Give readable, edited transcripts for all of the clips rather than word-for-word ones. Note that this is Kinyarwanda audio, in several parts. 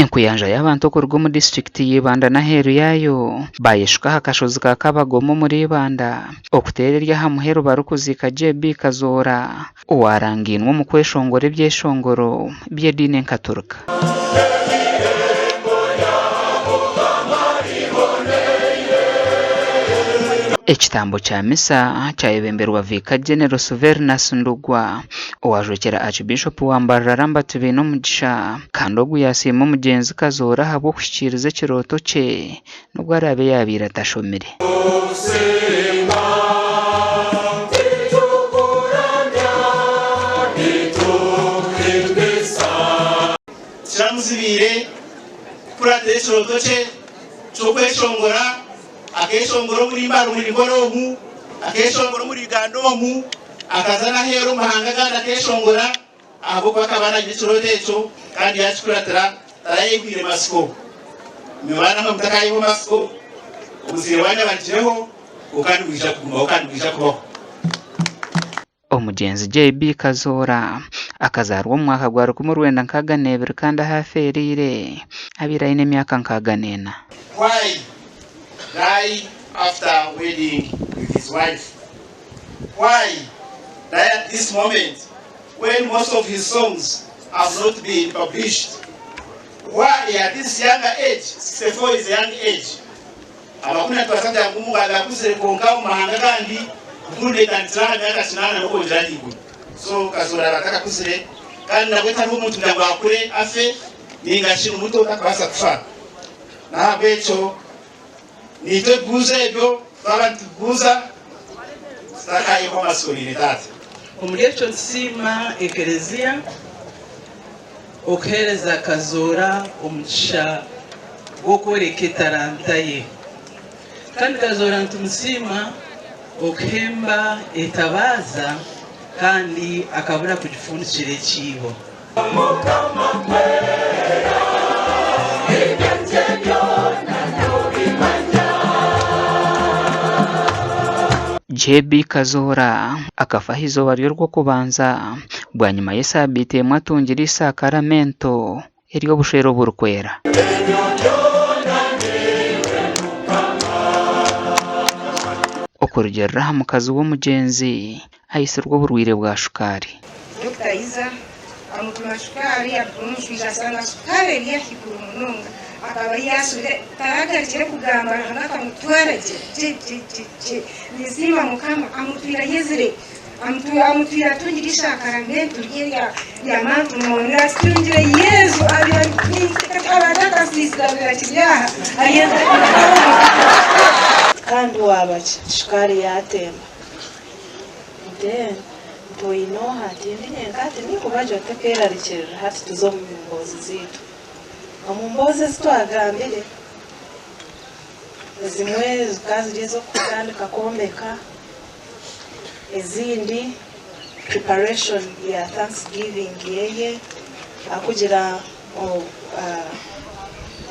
Enkuyanja y'abantu okuruga omu district y'Ibanda n'aheeru yaayo bayeshuka aha kashozi ka Kabagomo muri Ibanda okuteererya aha muheru barikuziika JB Kazoora owarangiinwe omu kweshongora ebyeshongoro by'ediini enkaturika. Ekitambo kya misa kyayebemberwa Vicar General Suvernas Ndugwa owajwekera Archbishop Wambarara Mbatubiine omugisha kandi ogu yasiima omugyenzi Kazoora ahabw'okushikiriza ekirooto kye nubwo arabe yabaire atashomire. Kiramuzibire kuratera ekirooto kye ky'okweshongora akeshongoro muri mbaro muri ngoromu akeshongoro muri Uganda omu akazana hero mahanga ganda akeshongora abo kwakabana gitsorote echo kandi yakikuratira tarayigwire masiko mibana mu mutakayi mu masiko ubuzire wanya bagireho ukandi bwija kuguma ukandi bwija kubaho. Omugenzi JB Kazoora akazarwa mu mwaka gwa 1962 kandi ahafeerire abiraine emyaka 64. Why die after wedding with his wife? Why die at this moment when most of his songs have not been published? Why at this younger age, 64 is a young age? Abakuna twasanga kumugaga kusere konka mu mahanga kandi kunde kantrana myaka 8 nuko njaligo. So Kazoora bataka kusere kandi nabweta n'umuntu ndagwa kure afe ningashinga umuto takabasa kufa. Na becho nitwe guza ebyo abantu guza stakaye kwa masolidaridade omulyecho nsima ekelezia okuhereza Kazoora omugisha gw'okwereka talanta ye kandi Kazoora ntumusiima okuhemba etabaza kandi akabura kugifundikira ekiibo. JB Kazoora akafaho izooba ryo rw'okubanza bwanyuma y'esaabiiti emwe atungira isakaramento ery'obushwere oburikwera. Okurugyerera aha mukazi w'omugyenzi ayisirwa oburwire bwa shukaari. Dr. Iza amutuma shukaari amushwija asanga shukaari eri ahiguru munonga akaba yasubire taragarikire kugamba akamutwara gye nizima mukama amutwira yezire amutwira atungira ishakaramento rya mantu muntu asitungire Yezu abadakasisirabira kibyaha ayeza kandi wabaki shukaari yatemba then toino hati ndinyengati nikubajo tekerarikirira hati tuzo mu mbozi zitu omumboze zitwagambire zimwe zikazije zo kutandika kombeka ezindi preparation ya Thanksgiving yeye akugira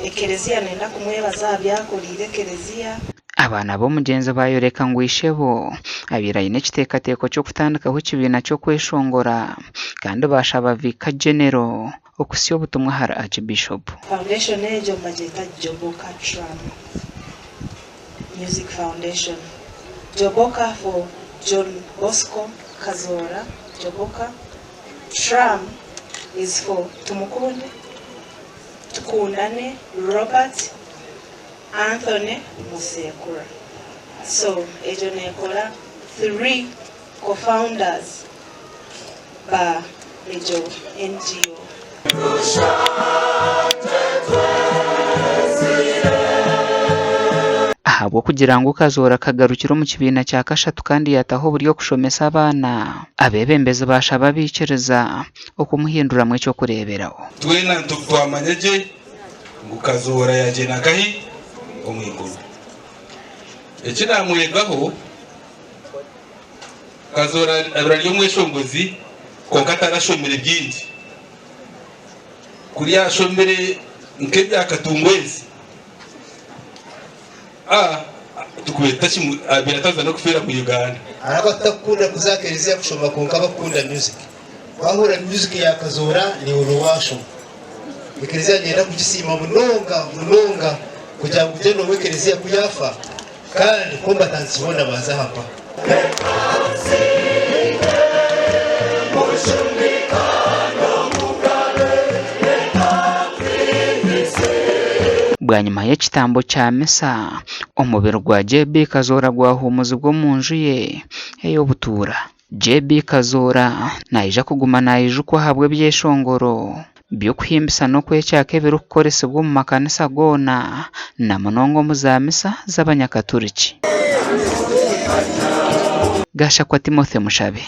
ekelezia nenda kumwebaza byakolire ekelezia. Abaana b'omugenzi bayoreka ngu ishebo abiraine ekiteekateeko ky'okutandikaho ekibiina ky'okweshongora kandi bashaba Vicar General okusya obutumwa hari Archbishop. Foundation ejo mbageta Joboka Tram Music Foundation. Joboka for John Bosco Kazoora. Joboka Tram is for Tumukunde, Tukundane, Robert Anthony Musekura. So ejo nekola 3 co-founders ba ejo NGO. Ahabwo kugira ngo Kazoora kagarukire mu kibiina cya kashatu kandi yataho buri yo kushomesa abaana abebembezi bashaba bikiriza okumuhinduramu ekyo kureberaho. Twena ntutwamanyeje ngo Kazoora yagenagahi omwiguru ekinamwegaho Kazoora abirali omweshongozi konka atarashomere byingi kuri yashomere nk'ebyakatungwezi tukweta birataza no kufera mu Uganda arabatakunda kuzakereza kushoma konka bakunda music bahura music ya Kazora ni uruwasho ekereziya ngenda kugisima munonga kugira ngo ugende mu ekereziya kuyafa kandi combatants bona baza hapa bwa nyuma y'ekitambo kya misa omubiri gwa JB Kazora gwahumuzi bwo mu nju ye ey'obutura. JB Kazora naija kuguma naijukwa habwe byeshongoro by'okuhimbisa n'okwekyaka ebirikukoresibwa mu makanisa goona na munonga mu za misa z'abanyakaturiki. Gashakwa Timothy Mushabe.